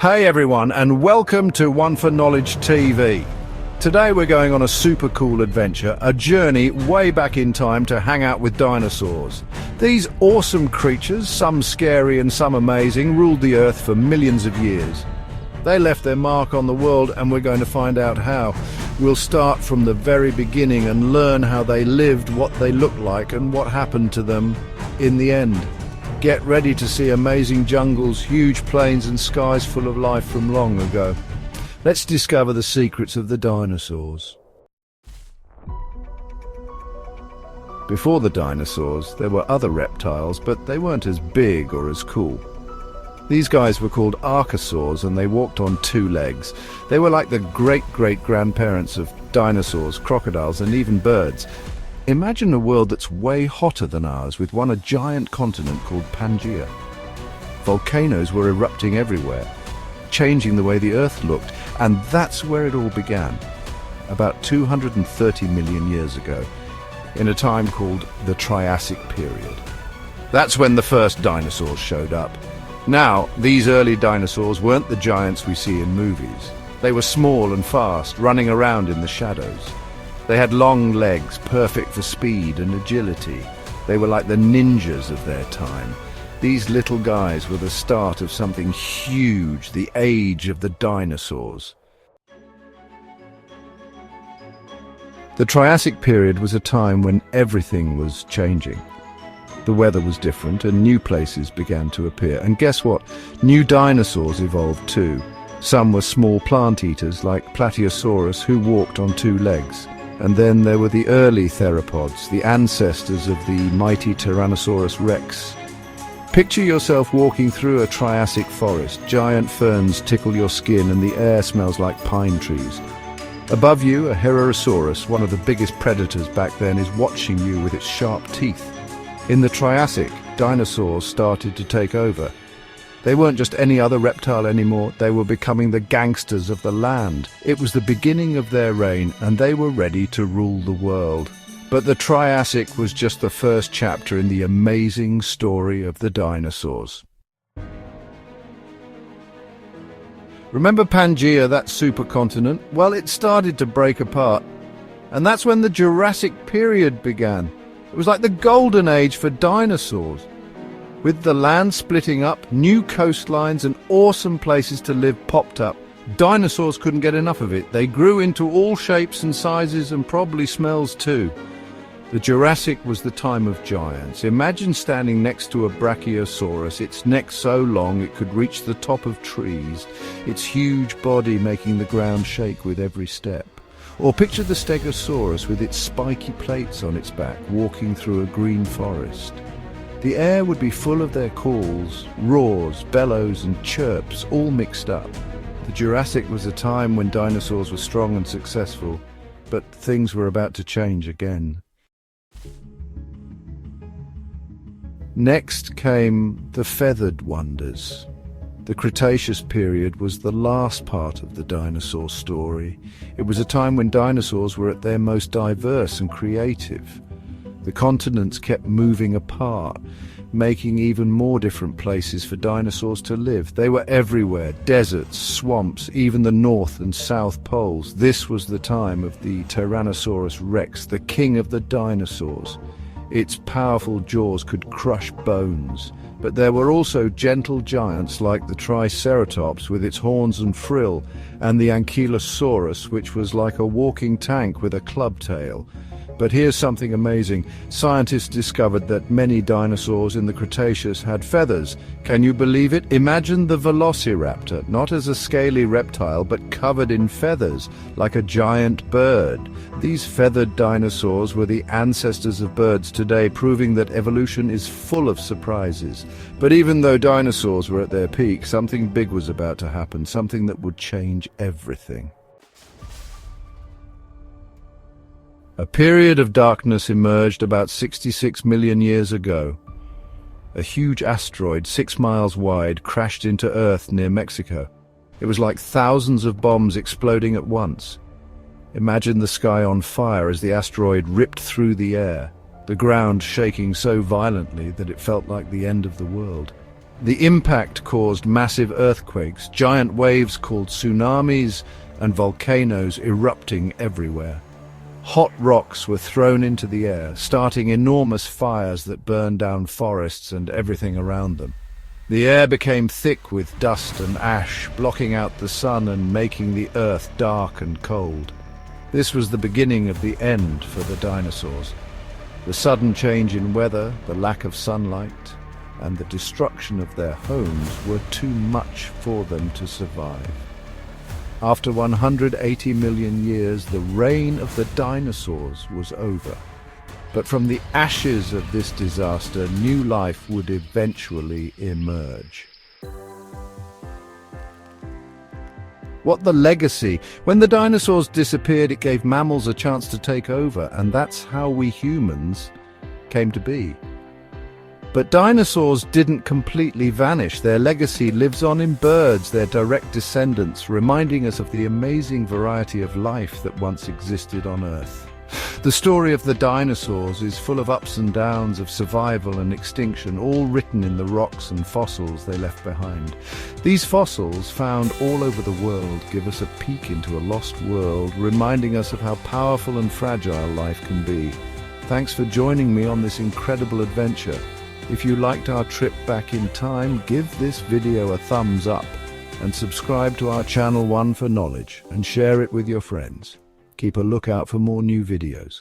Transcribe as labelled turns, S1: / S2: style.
S1: Hey everyone, and welcome to One for Knowledge TV. Today we're going on a super cool adventure, a journey way back in time to hang out with dinosaurs. These awesome creatures, some scary and some amazing, ruled the earth for millions of years. They left their mark on the world and we're going to find out how. We'll start from the very beginning and learn how they lived, what they looked like and what happened to them in the end. Get ready to see amazing jungles, huge plains and skies full of life from long ago. Let's discover the secrets of the dinosaurs. Before the dinosaurs, there were other reptiles, but they weren't as big or as cool. These guys were called archosaurs and they walked on two legs. They were like the great-great-grandparents of dinosaurs, crocodiles and even birds. Imagine a world that's way hotter than ours, with a giant continent called Pangaea. Volcanoes were erupting everywhere, changing the way the Earth looked, and that's where it all began, about 230 million years ago, in a time called the Triassic period. That's when the first dinosaurs showed up. Now, these early dinosaurs weren't the giants we see in movies. They were small and fast, running around in the shadows. They had long legs, perfect for speed and agility. They were like the ninjas of their time. These little guys were the start of something huge, the age of the dinosaurs. The Triassic period was a time when everything was changing. The weather was different and new places began to appear. And guess what? New dinosaurs evolved too. Some were small plant eaters like Plateosaurus who walked on two legs. And then there were the early theropods, the ancestors of the mighty Tyrannosaurus rex. Picture yourself walking through a Triassic forest. Giant ferns tickle your skin and the air smells like pine trees. Above you, a Herosaurus, one of the biggest predators back then, is watching you with its sharp teeth. In the Triassic, dinosaurs started to take over. They weren't just any other reptile anymore, they were becoming the gangsters of the land. It was the beginning of their reign and they were ready to rule the world. But the Triassic was just the first chapter in the amazing story of the dinosaurs. Remember Pangaea, that supercontinent? Well, it started to break apart. And that's when the Jurassic period began. It was like the golden age for dinosaurs. With the land splitting up, new coastlines and awesome places to live popped up. Dinosaurs couldn't get enough of it. They grew into all shapes and sizes and probably smells too. The Jurassic was the time of giants. Imagine standing next to a Brachiosaurus, its neck so long it could reach the top of trees, its huge body making the ground shake with every step. Or picture the Stegosaurus with its spiky plates on its back, walking through a green forest. The air would be full of their calls, roars, bellows and chirps, all mixed up. The Jurassic was a time when dinosaurs were strong and successful, but things were about to change again. Next came the feathered wonders. The Cretaceous period was the last part of the dinosaur story. It was a time when dinosaurs were at their most diverse and creative. The continents kept moving apart, making even more different places for dinosaurs to live. They were everywhere, deserts, swamps, even the North and South Poles. This was the time of the Tyrannosaurus rex, the king of the dinosaurs. Its powerful jaws could crush bones. But there were also gentle giants like the Triceratops with its horns and frill, and the Ankylosaurus, which was like a walking tank with a club tail. But here's something amazing. Scientists discovered that many dinosaurs in the Cretaceous had feathers. Can you believe it? Imagine the velociraptor, not as a scaly reptile, but covered in feathers, like a giant bird. These feathered dinosaurs were the ancestors of birds today, proving that evolution is full of surprises. But even though dinosaurs were at their peak, something big was about to happen, something that would change everything. A period of darkness emerged about 66 million years ago. A huge asteroid 6 miles wide crashed into Earth near Mexico. It was like thousands of bombs exploding at once. Imagine the sky on fire as the asteroid ripped through the air, the ground shaking so violently that it felt like the end of the world. The impact caused massive earthquakes, giant waves called tsunamis, and volcanoes erupting everywhere. Hot rocks were thrown into the air, starting enormous fires that burned down forests and everything around them. The air became thick with dust and ash, blocking out the sun and making the earth dark and cold. This was the beginning of the end for the dinosaurs. The sudden change in weather, the lack of sunlight, and the destruction of their homes were too much for them to survive. After 180 million years, the reign of the dinosaurs was over. But from the ashes of this disaster, new life would eventually emerge. What the legacy? When the dinosaurs disappeared, it gave mammals a chance to take over, and that's how we humans came to be. But dinosaurs didn't completely vanish. Their legacy lives on in birds, their direct descendants, reminding us of the amazing variety of life that once existed on Earth. The story of the dinosaurs is full of ups and downs, of survival and extinction, all written in the rocks and fossils they left behind. These fossils, found all over the world, give us a peek into a lost world, reminding us of how powerful and fragile life can be. Thanks for joining me on this incredible adventure. If you liked our trip back in time, give this video a thumbs up and subscribe to our channel One for Knowledge and share it with your friends. Keep a lookout for more new videos.